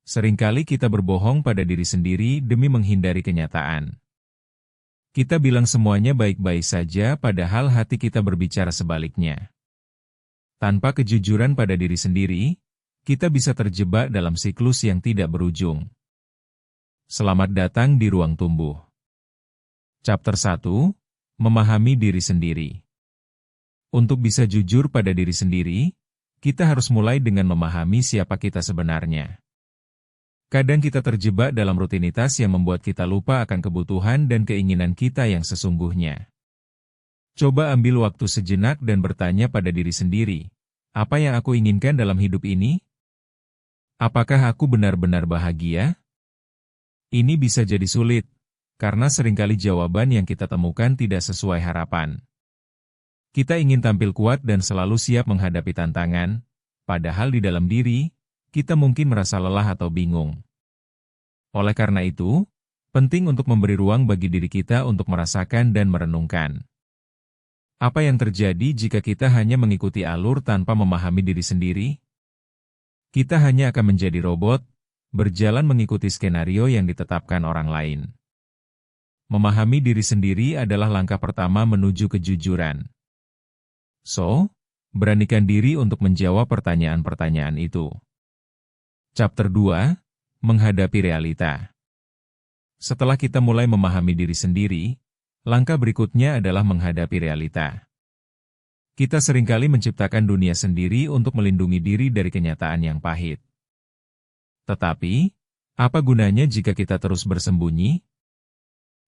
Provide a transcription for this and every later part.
Seringkali kita berbohong pada diri sendiri demi menghindari kenyataan. Kita bilang semuanya baik-baik saja padahal hati kita berbicara sebaliknya. Tanpa kejujuran pada diri sendiri, kita bisa terjebak dalam siklus yang tidak berujung. Selamat datang di Ruang Tumbuh. Chapter 1, Memahami Diri Sendiri. Untuk bisa jujur pada diri sendiri, kita harus mulai dengan memahami siapa kita sebenarnya. Kadang kita terjebak dalam rutinitas yang membuat kita lupa akan kebutuhan dan keinginan kita yang sesungguhnya. Coba ambil waktu sejenak dan bertanya pada diri sendiri, apa yang aku inginkan dalam hidup ini? Apakah aku benar-benar bahagia? Ini bisa jadi sulit, karena seringkali jawaban yang kita temukan tidak sesuai harapan. Kita ingin tampil kuat dan selalu siap menghadapi tantangan, padahal di dalam diri, kita mungkin merasa lelah atau bingung. Oleh karena itu, penting untuk memberi ruang bagi diri kita untuk merasakan dan merenungkan. Apa yang terjadi jika kita hanya mengikuti alur tanpa memahami diri sendiri? Kita hanya akan menjadi robot, berjalan mengikuti skenario yang ditetapkan orang lain. Memahami diri sendiri adalah langkah pertama menuju kejujuran. So, beranikan diri untuk menjawab pertanyaan-pertanyaan itu. Chapter 2, Menghadapi Realita. Setelah kita mulai memahami diri sendiri, langkah berikutnya adalah menghadapi realita. Kita seringkali menciptakan dunia sendiri untuk melindungi diri dari kenyataan yang pahit. Tetapi, apa gunanya jika kita terus bersembunyi?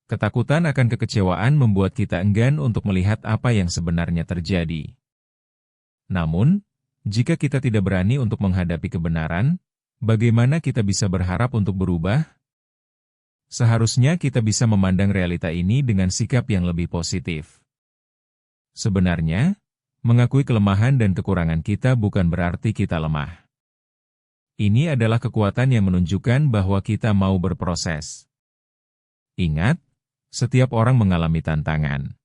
Ketakutan akan kekecewaan membuat kita enggan untuk melihat apa yang sebenarnya terjadi. Namun, jika kita tidak berani untuk menghadapi kebenaran, bagaimana kita bisa berharap untuk berubah? Seharusnya kita bisa memandang realita ini dengan sikap yang lebih positif. Sebenarnya, mengakui kelemahan dan kekurangan kita bukan berarti kita lemah. Ini adalah kekuatan yang menunjukkan bahwa kita mau berproses. Ingat, setiap orang mengalami tantangan.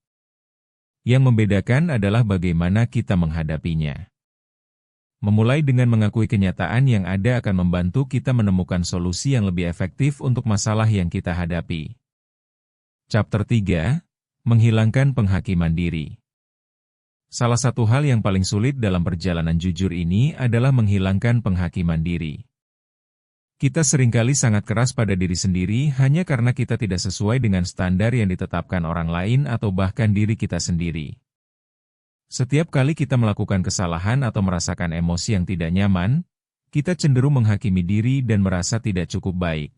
Yang membedakan adalah bagaimana kita menghadapinya. Memulai dengan mengakui kenyataan yang ada akan membantu kita menemukan solusi yang lebih efektif untuk masalah yang kita hadapi. Chapter 3, Menghilangkan Penghakiman Diri. Salah satu hal yang paling sulit dalam perjalanan jujur ini adalah menghilangkan penghakiman diri. Kita seringkali sangat keras pada diri sendiri hanya karena kita tidak sesuai dengan standar yang ditetapkan orang lain atau bahkan diri kita sendiri. Setiap kali kita melakukan kesalahan atau merasakan emosi yang tidak nyaman, kita cenderung menghakimi diri dan merasa tidak cukup baik.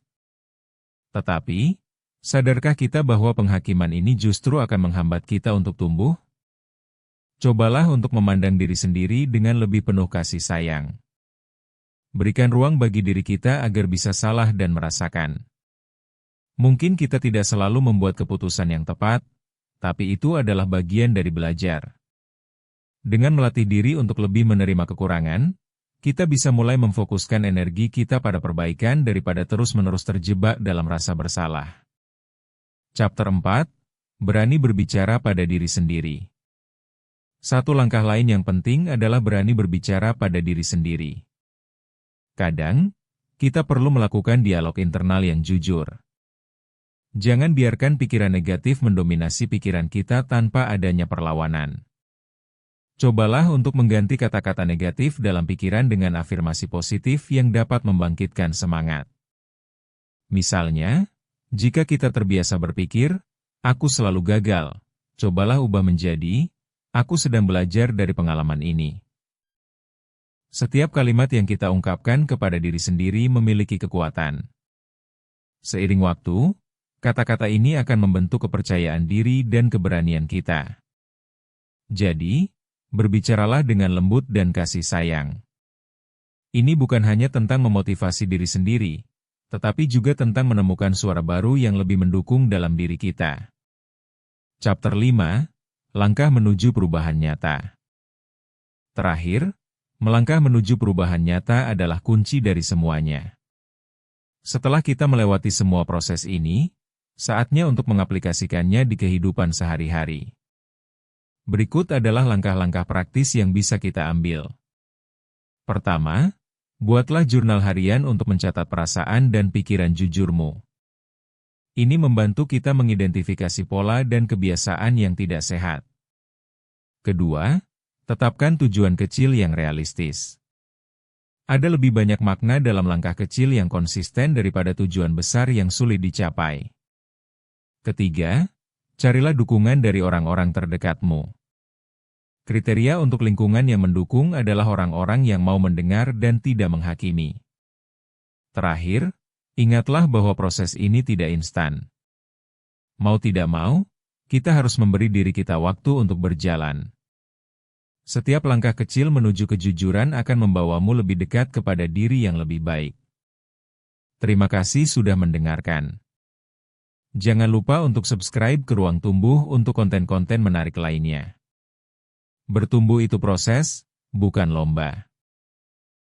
Tetapi, sadarkah kita bahwa penghakiman ini justru akan menghambat kita untuk tumbuh? Cobalah untuk memandang diri sendiri dengan lebih penuh kasih sayang. Berikan ruang bagi diri kita agar bisa salah dan merasakan. Mungkin kita tidak selalu membuat keputusan yang tepat, tapi itu adalah bagian dari belajar. Dengan melatih diri untuk lebih menerima kekurangan, kita bisa mulai memfokuskan energi kita pada perbaikan daripada terus-menerus terjebak dalam rasa bersalah. Chapter 4, Berani Berbicara pada Diri Sendiri. Satu langkah lain yang penting adalah berani berbicara pada diri sendiri. Kadang, kita perlu melakukan dialog internal yang jujur. Jangan biarkan pikiran negatif mendominasi pikiran kita tanpa adanya perlawanan. Cobalah untuk mengganti kata-kata negatif dalam pikiran dengan afirmasi positif yang dapat membangkitkan semangat. Misalnya, jika kita terbiasa berpikir, "Aku selalu gagal," cobalah ubah menjadi, "Aku sedang belajar dari pengalaman ini." Setiap kalimat yang kita ungkapkan kepada diri sendiri memiliki kekuatan. Seiring waktu, kata-kata ini akan membentuk kepercayaan diri dan keberanian kita. Jadi, berbicaralah dengan lembut dan kasih sayang. Ini bukan hanya tentang memotivasi diri sendiri, tetapi juga tentang menemukan suara baru yang lebih mendukung dalam diri kita. Chapter 5, Langkah Menuju Perubahan Nyata. Terakhir, melangkah menuju perubahan nyata adalah kunci dari semuanya. Setelah kita melewati semua proses ini, saatnya untuk mengaplikasikannya di kehidupan sehari-hari. Berikut adalah langkah-langkah praktis yang bisa kita ambil. Pertama, Buatlah jurnal harian untuk mencatat perasaan dan pikiran jujurmu. Ini membantu kita mengidentifikasi pola dan kebiasaan yang tidak sehat. Kedua, tetapkan tujuan kecil yang realistis. Ada lebih banyak makna dalam langkah kecil yang konsisten daripada tujuan besar yang sulit dicapai. Ketiga, carilah dukungan dari orang-orang terdekatmu. Kriteria untuk lingkungan yang mendukung adalah orang-orang yang mau mendengar dan tidak menghakimi. Terakhir, ingatlah bahwa proses ini tidak instan. Mau tidak mau, kita harus memberi diri kita waktu untuk berjalan. Setiap langkah kecil menuju kejujuran akan membawamu lebih dekat kepada diri yang lebih baik. Terima kasih sudah mendengarkan. Jangan lupa untuk subscribe ke Ruang Tumbuh untuk konten-konten menarik lainnya. Bertumbuh itu proses, bukan lomba.